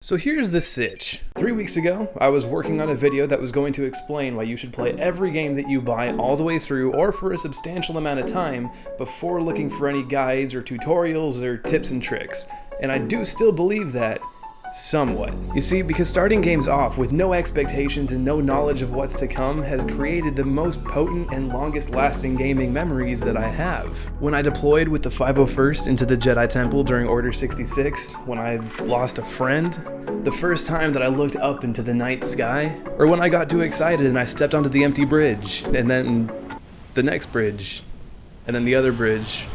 So here's the sitch. 3 weeks ago, I was working on a video that was going to explain why you should play every game that you buy all the way through or for a substantial amount of time before looking for any guides or tutorials or tips and tricks. And I do still believe that. Somewhat. You see, because starting games off with no expectations and no knowledge of what's to come has created the most potent and longest lasting gaming memories that I have. When I deployed with the 501st into the Jedi Temple during Order 66, when I lost a friend, the first time that I looked up into the night sky, or when I got too excited and I stepped onto the empty bridge, and then the next bridge, and then the other bridge,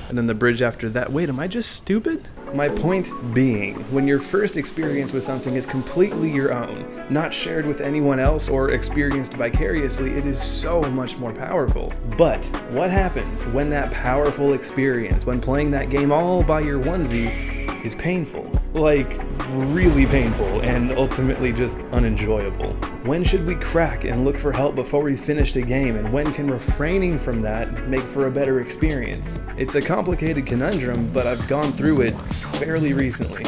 and then the bridge after that. Wait, am I just stupid? My point being, when your first experience with something is completely your own, not shared with anyone else or experienced vicariously, it is so much more powerful. But what happens when that powerful experience, when playing that game all by your onesie, is painful? Like, really painful and ultimately just unenjoyable. When should we crack and look for help before we finish a game, and when can refraining from that make for a better experience? It's a complicated conundrum, but I've gone through it fairly recently.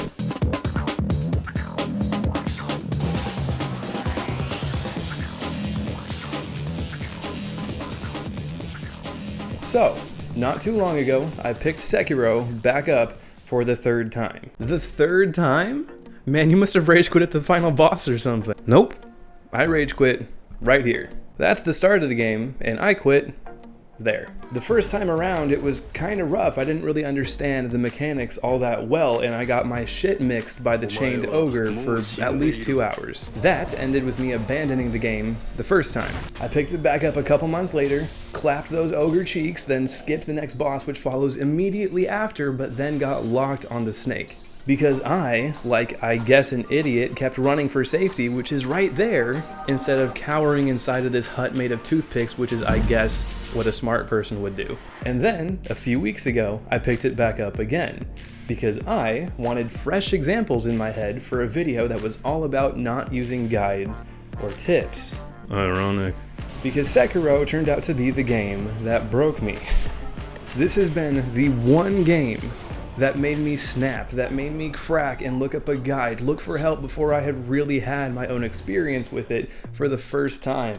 So, not too long ago, I picked Sekiro back up for the third time. The third time? Man, you must have rage quit at the final boss or something. Nope. I rage quit right here. That's the start of the game, and I quit there. The first time around, it was kind of rough. I didn't really understand the mechanics all that well, and I got my shit mixed by the chained ogre for at least 2 hours. That ended with me abandoning the game the first time. I picked it back up a couple months later, clapped those ogre cheeks, then skipped the next boss, which follows immediately after, but then got locked on the snake. Because I, like I guess an idiot, kept running for safety, which is right there, instead of cowering inside of this hut made of toothpicks, which is, I guess, what a smart person would do. And then, a few weeks ago, I picked it back up again, because I wanted fresh examples in my head for a video that was all about not using guides or tips. Ironic. Because Sekiro turned out to be the game that broke me. This has been the one game that made me snap, that made me crack and look up a guide, look for help before I had really had my own experience with it for the first time.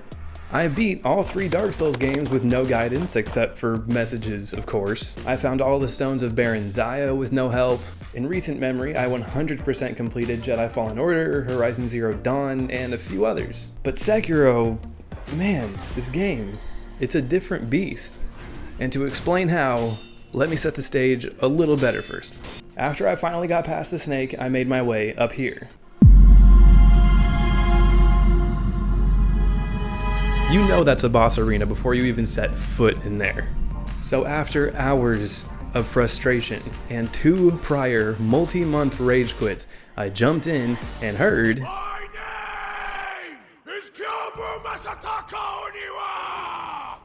I beat all 3 Dark Souls games with no guidance, except for messages, of course. I found all the stones of Baron Zaya with no help. In recent memory, I 100% completed Jedi Fallen Order, Horizon Zero Dawn, and a few others. But Sekiro, man, this game, it's a different beast. And to explain how, let me set the stage a little better first. After I finally got past the snake, I made my way up here. You know that's a boss arena before you even set foot in there. So after hours of frustration and 2 prior multi-month rage quits, I jumped in and heard, "My name is Kyobu Masataka Oniwa!"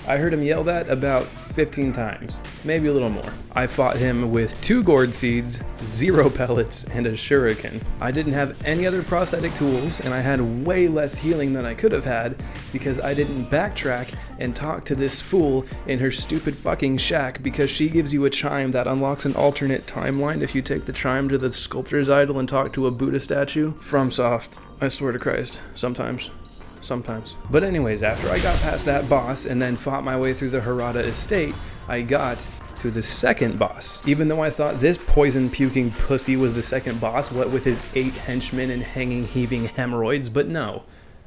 I heard him yell that about 15 times, maybe a little more. I fought him with 2 gourd seeds, 0 pellets, and a shuriken. I didn't have any other prosthetic tools, and I had way less healing than I could have had because I didn't backtrack and talk to this fool in her stupid fucking shack because she gives you a chime that unlocks an alternate timeline if you take the chime to the sculptor's idol and talk to a Buddha statue. FromSoft, I swear to Christ, sometimes. But anyways, after I got past that boss and then fought my way through the Harada estate, I got to the second boss. Even though I thought this poison-puking pussy was the second boss, what with his 8 henchmen and hanging, heaving hemorrhoids, but no.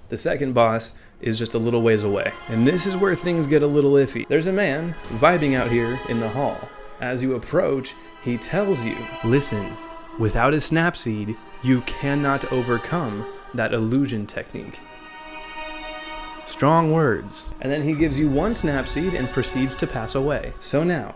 The second boss is just a little ways away. And this is where things get a little iffy. There's a man vibing out here in the hall. As you approach, he tells you, listen, without a snapseed, you cannot overcome that illusion technique. Strong words. And then he gives you 1 snapseed and proceeds to pass away. So now,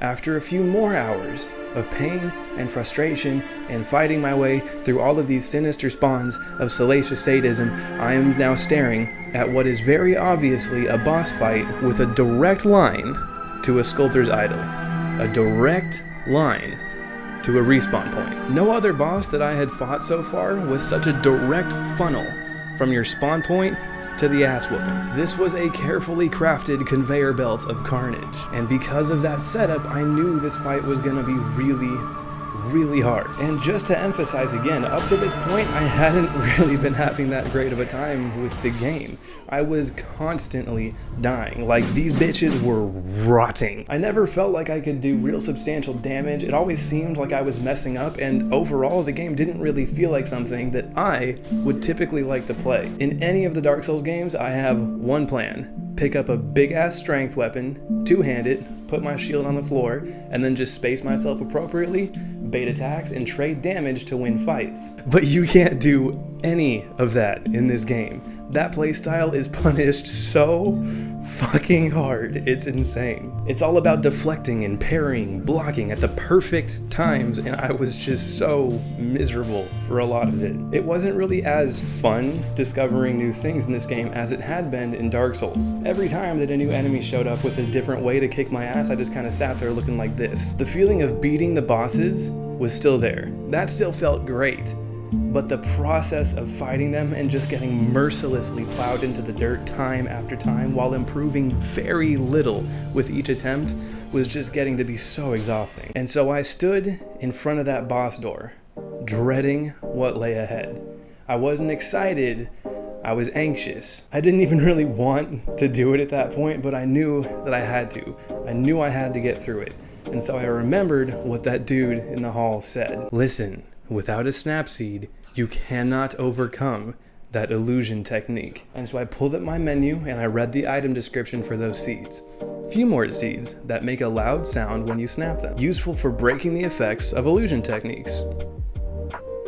after a few more hours of pain and frustration and fighting my way through all of these sinister spawns of salacious sadism, I am now staring at what is very obviously a boss fight with a direct line to a sculptor's idol. A direct line to a respawn point. No other boss that I had fought so far was such a direct funnel from your spawn point to the ass whooping. This was a carefully crafted conveyor belt of carnage, and because of that setup, I knew this fight was gonna be really, really hard. And just to emphasize again, up to this point, I hadn't really been having that great of a time with the game. I was constantly dying. Like, these bitches were rotting. I never felt like I could do real substantial damage. It always seemed like I was messing up, and overall, the game didn't really feel like something that I would typically like to play. In any of the Dark Souls games, I have one plan. Pick up a big-ass strength weapon, two-hand it, put my shield on the floor, and then just space myself appropriately, bait attacks, and trade damage to win fights. But you can't do any of that in this game. That playstyle is punished so fucking hard, it's insane. It's all about deflecting and parrying, blocking at the perfect times, and I was just so miserable for a lot of it. It wasn't really as fun discovering new things in this game as it had been in Dark Souls. Every time that a new enemy showed up with a different way to kick my ass, I just kind of sat there looking like this. The feeling of beating the bosses was still there. That still felt great. But the process of fighting them and just getting mercilessly plowed into the dirt time after time while improving very little with each attempt was just getting to be so exhausting. And so I stood in front of that boss door, dreading what lay ahead. I wasn't excited, I was anxious. I didn't even really want to do it at that point, but I knew that I had to. I knew I had to get through it. And so I remembered what that dude in the hall said. Listen, without a snap seed, you cannot overcome that illusion technique. And so I pulled up my menu and I read the item description for those seeds. Femort seeds that make a loud sound when you snap them. Useful for breaking the effects of illusion techniques.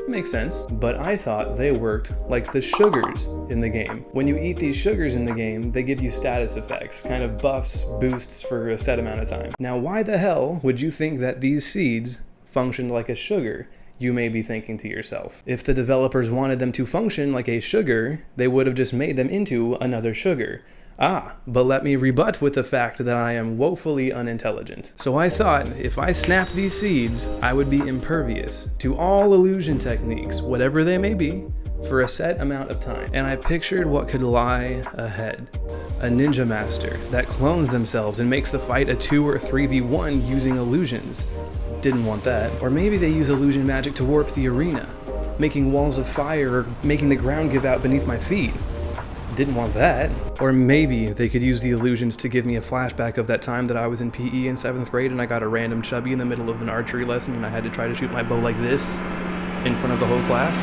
Makes sense, but I thought they worked like the sugars in the game. When you eat these sugars in the game, they give you status effects, kind of buffs, boosts for a set amount of time. Now, why the hell would you think that these seeds functioned like a sugar? You may be thinking to yourself. If the developers wanted them to function like a sugar, they would have just made them into another sugar. But let me rebut with the fact that I am woefully unintelligent. So I thought if I snapped these seeds, I would be impervious to all illusion techniques, whatever they may be, for a set amount of time. And I pictured what could lie ahead. A ninja master that clones themselves and makes the fight a 2 or 3v1 using illusions. Didn't want that. Or maybe they use illusion magic to warp the arena, making walls of fire or making the ground give out beneath my feet. Didn't want that. Or maybe they could use the illusions to give me a flashback of that time that I was in PE in 7th grade and I got a random chubby in the middle of an archery lesson and I had to try to shoot my bow like this in front of the whole class.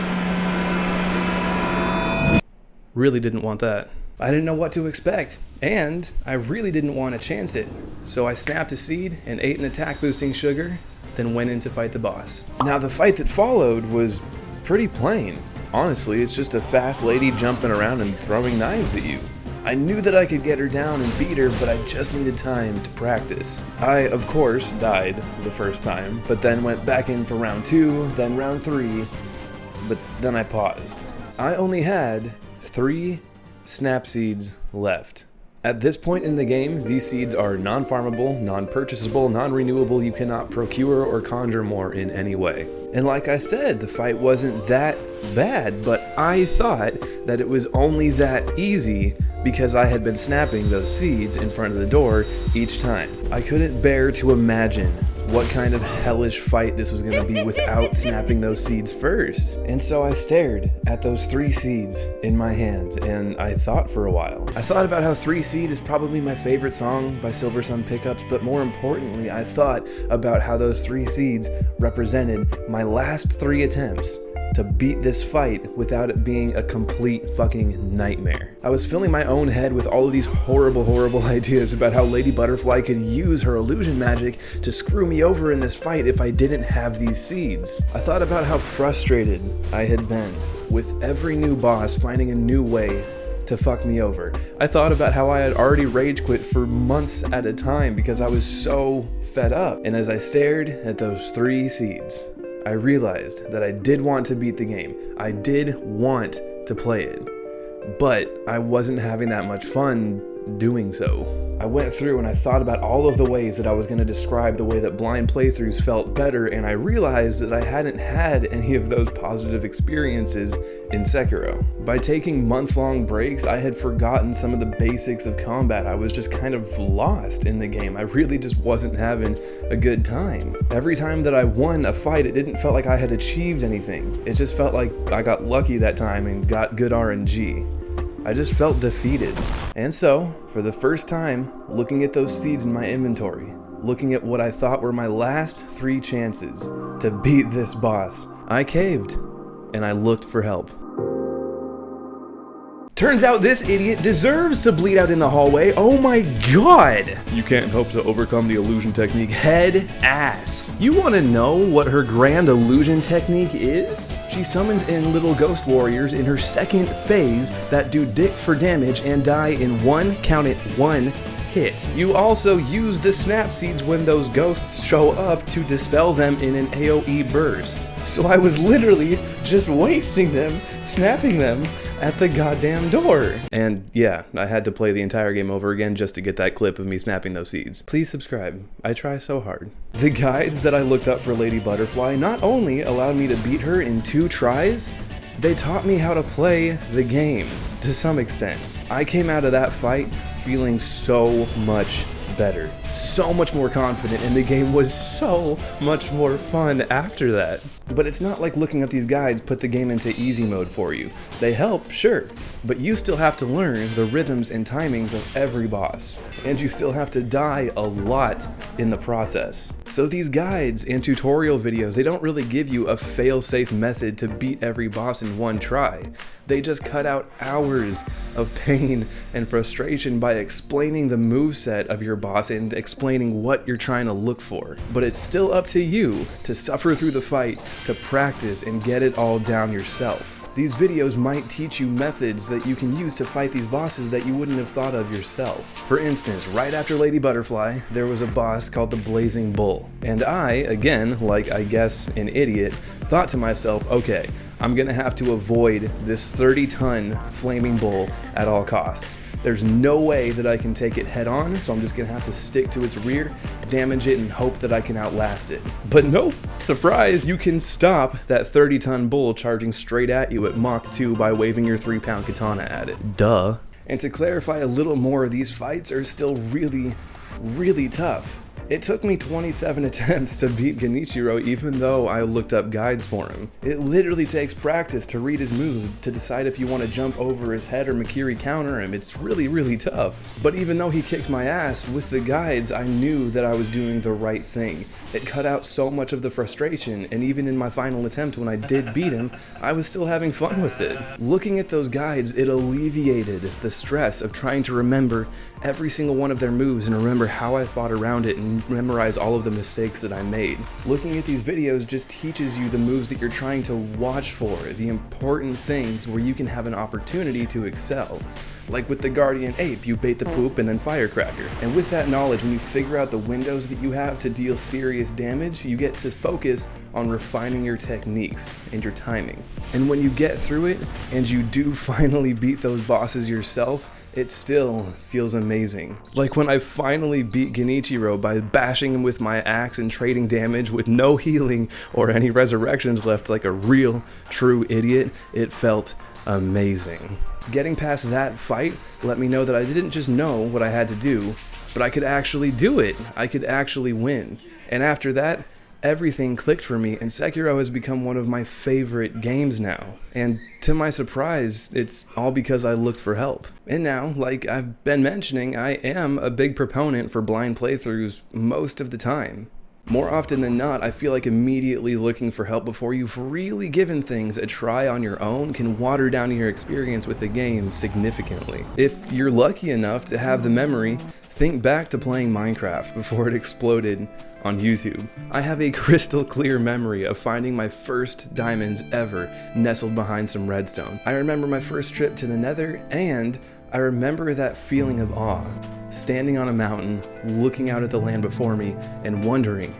Really didn't want that. I didn't know what to expect, and I really didn't want to chance it. So I snapped a seed and ate an attack boosting sugar, then went in to fight the boss. Now the fight that followed was pretty plain. Honestly, it's just a fast lady jumping around and throwing knives at you. I knew that I could get her down and beat her, but I just needed time to practice. I, of course, died the first time, but then went back in for round 2, then round 3, but then I paused. I only had 3 snap seeds left. At this point in the game, these seeds are non-farmable, non-purchasable, non-renewable. You cannot procure or conjure more in any way. And like I said, the fight wasn't that bad, but I thought that it was only that easy because I had been snapping those seeds in front of the door each time. I couldn't bear to imagine what kind of hellish fight this was going to be without snapping those seeds first. And so I stared at those 3 seeds in my hand, and I thought for a while. I thought about how 3 Seed is probably my favorite song by Silver Sun Pickups, but more importantly, I thought about how those 3 seeds represented my last 3 attempts to beat this fight without it being a complete fucking nightmare. I was filling my own head with all of these horrible, horrible ideas about how Lady Butterfly could use her illusion magic to screw me over in this fight if I didn't have these seeds. I thought about how frustrated I had been with every new boss finding a new way to fuck me over. I thought about how I had already rage quit for months at a time because I was so fed up. And as I stared at those 3 seeds, I realized that I did want to beat the game. I did want to play it, but I wasn't having that much fun doing so. I went through and I thought about all of the ways that I was going to describe the way that blind playthroughs felt better, and I realized that I hadn't had any of those positive experiences in Sekiro. By taking month-long breaks, I had forgotten some of the basics of combat. I was just kind of lost in the game. I really just wasn't having a good time. Every time that I won a fight, it didn't feel like I had achieved anything. It just felt like I got lucky that time and got good RNG. I just felt defeated. And so, for the first time, looking at those seeds in my inventory, looking at what I thought were my last 3 chances to beat this boss, I caved, and I looked for help. Turns out this idiot deserves to bleed out in the hallway. Oh my god! You can't hope to overcome the illusion technique. Head ass. You want to know what her grand illusion technique is? She summons in little ghost warriors in her second phase that do dick for damage and die in one, count it, one hit. You also use the snap seeds when those ghosts show up to dispel them in an AoE burst. So I was literally just wasting them, snapping them at the goddamn door. And yeah, I had to play the entire game over again just to get that clip of me snapping those seeds. Please subscribe. I try so hard. The guides that I looked up for Lady Butterfly not only allowed me to beat her in 2 tries, they taught me how to play the game to some extent. I came out of that fight feeling so much better, so much more confident, and the game was so much more fun after that. But it's not like looking at these guides put the game into easy mode for you. They help, sure, but you still have to learn the rhythms and timings of every boss, and you still have to die a lot in the process. So these guides and tutorial videos, they don't really give you a fail-safe method to beat every boss in 1 try. They just cut out hours of pain and frustration by explaining the moveset of your boss and explaining what you're trying to look for. But it's still up to you to suffer through the fight, to practice and get it all down yourself. These videos might teach you methods that you can use to fight these bosses that you wouldn't have thought of yourself. For instance, right after Lady Butterfly, there was a boss called the Blazing Bull. And I, again, like I guess an idiot, thought to myself, okay, I'm gonna have to avoid this 30-ton flaming bull at all costs. There's no way that I can take it head on, so I'm just gonna have to stick to its rear, damage it, and hope that I can outlast it. But nope, surprise, you can stop that 30-ton bull charging straight at you at Mach 2 by waving your 3-pound katana at it. Duh. And to clarify a little more, these fights are still really, really tough. It took me 27 attempts to beat Genichiro even though I looked up guides for him. It literally takes practice to read his moves, to decide if you want to jump over his head or Makiri counter him. It's really, really tough. But even though he kicked my ass, with the guides I knew that I was doing the right thing. It cut out so much of the frustration, and even in my final attempt when I did beat him, I was still having fun with it. Looking at those guides, it alleviated the stress of trying to remember every single one of their moves and remember how I fought around it and memorize all of the mistakes that I made. Looking at these videos just teaches you the moves that you're trying to watch for, the important things where you can have an opportunity to excel. Like with the Guardian Ape, you bait the poop and then Firecracker. And with that knowledge, when you figure out the windows that you have to deal serious damage, you get to focus on refining your techniques and your timing. And when you get through it, and you do finally beat those bosses yourself, it still feels amazing. Like when I finally beat Genichiro by bashing him with my axe and trading damage with no healing or any resurrections left like a real, true idiot, it felt amazing. Getting past that fight let me know that I didn't just know what I had to do, but I could actually do it. I could actually win. And after that, everything clicked for me, and Sekiro has become one of my favorite games now. And to my surprise, it's all because I looked for help. And now, like I've been mentioning, I am a big proponent for blind playthroughs most of the time. More often than not, I feel like immediately looking for help before you've really given things a try on your own can water down your experience with the game significantly. If you're lucky enough to have the memory, think back to playing Minecraft before it exploded on YouTube. I have a crystal clear memory of finding my first diamonds ever nestled behind some redstone. I remember my first trip to the Nether, and I remember that feeling of awe, standing on a mountain, looking out at the land before me, and wondering,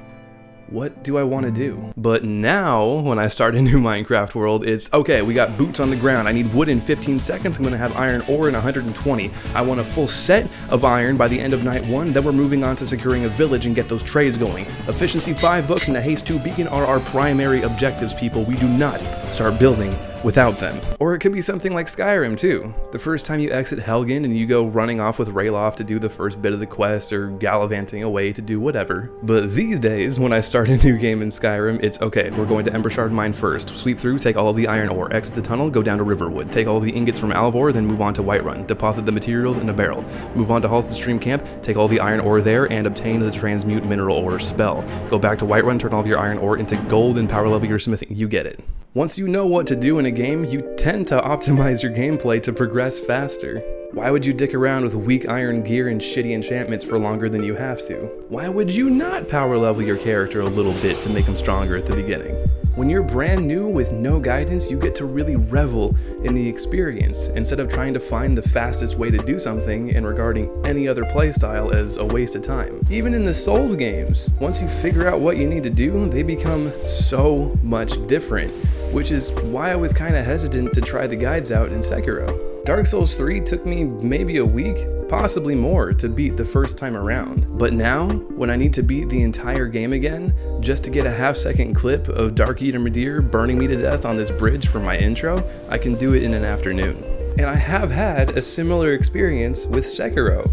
what do I want to do? But now, when I start a new Minecraft world, it's, okay, we got boots on the ground. I need wood in 15 seconds. I'm going to have iron ore in 120. I want a full set of iron by the end of night 1. Then we're moving on to securing a village and get those trades going. Efficiency 5 books and a haste 2 beacon are our primary objectives, people. We do not start building without them. Or it could be something like Skyrim too. The first time you exit Helgen and you go running off with Rayloff to do the first bit of the quest or gallivanting away to do whatever. But these days, when I start a new game in Skyrim, it's okay, we're going to Embershard Mine first, sweep through, take all of the iron ore, exit the tunnel, go down to Riverwood, take all of the ingots from Alvor, then move on to Whiterun, deposit the materials in a barrel, move on to Halston Stream Camp, take all the iron ore there, and obtain the transmute mineral ore spell. Go back to Whiterun, turn all of your iron ore into gold and power level your smithing. You get it. Once you know what to do in a game, you tend to optimize your gameplay to progress faster. Why would you dick around with weak iron gear and shitty enchantments for longer than you have to? Why would you not power level your character a little bit to make him stronger at the beginning? When you're brand new with no guidance, you get to really revel in the experience instead of trying to find the fastest way to do something and regarding any other playstyle as a waste of time. Even in the Souls games, once you figure out what you need to do, they become so much different, which is why I was kind of hesitant to try the guides out in Sekiro. Dark Souls 3 took me maybe a week, possibly more, to beat the first time around. But now, when I need to beat the entire game again, just to get a half-second clip of Dark Eater Midir burning me to death on this bridge for my intro, I can do it in an afternoon. And I have had a similar experience with Sekiro,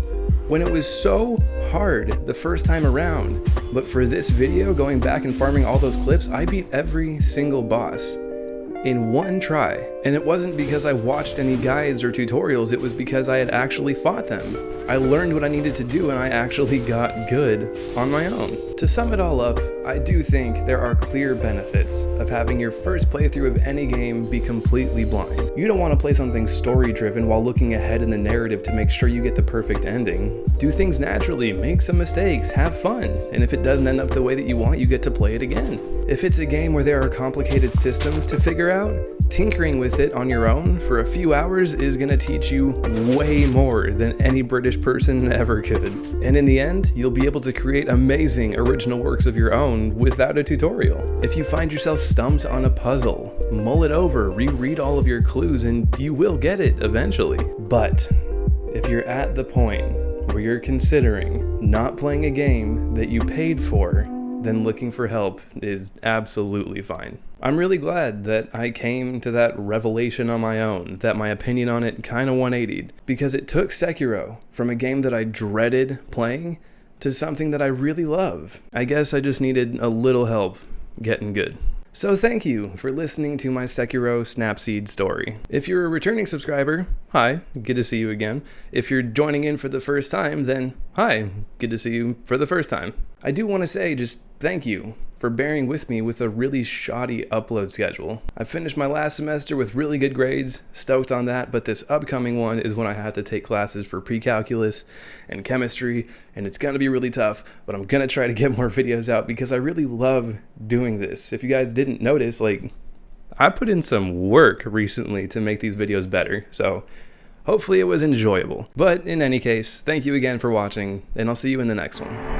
when it was so hard the first time around. But for this video, going back and farming all those clips, I beat every single boss in one try. And it wasn't because I watched any guides or tutorials, it was because I had actually fought them. I learned what I needed to do and I actually got good on my own. To sum it all up, I do think there are clear benefits of having your first playthrough of any game be completely blind. You don't want to play something story-driven while looking ahead in the narrative to make sure you get the perfect ending. Do things naturally, make some mistakes, have fun, and if it doesn't end up the way that you want, you get to play it again. If it's a game where there are complicated systems to figure out, tinkering with it on your own for a few hours is gonna teach you way more than any British person ever could. And in the end, you'll be able to create amazing original works of your own without a tutorial. If you find yourself stumped on a puzzle, mull it over, reread all of your clues, and you will get it eventually. But if you're at the point where you're considering not playing a game that you paid for, then looking for help is absolutely fine. I'm really glad that I came to that revelation on my own, that my opinion on it kinda 180'd, because it took Sekiro from a game that I dreaded playing to something that I really love. I guess I just needed a little help getting good. So thank you for listening to my Sekiro Snapseed story. If you're a returning subscriber, hi, good to see you again. If you're joining in for the first time, then hi, good to see you for the first time. I do want to say just thank you for bearing with me with a really shoddy upload schedule. I finished my last semester with really good grades, stoked on that, but this upcoming one is when I have to take classes for pre-calculus and chemistry, and it's gonna be really tough, but I'm gonna try to get more videos out because I really love doing this. If you guys didn't notice, I put in some work recently to make these videos better, so hopefully it was enjoyable. But in any case, thank you again for watching, and I'll see you in the next one.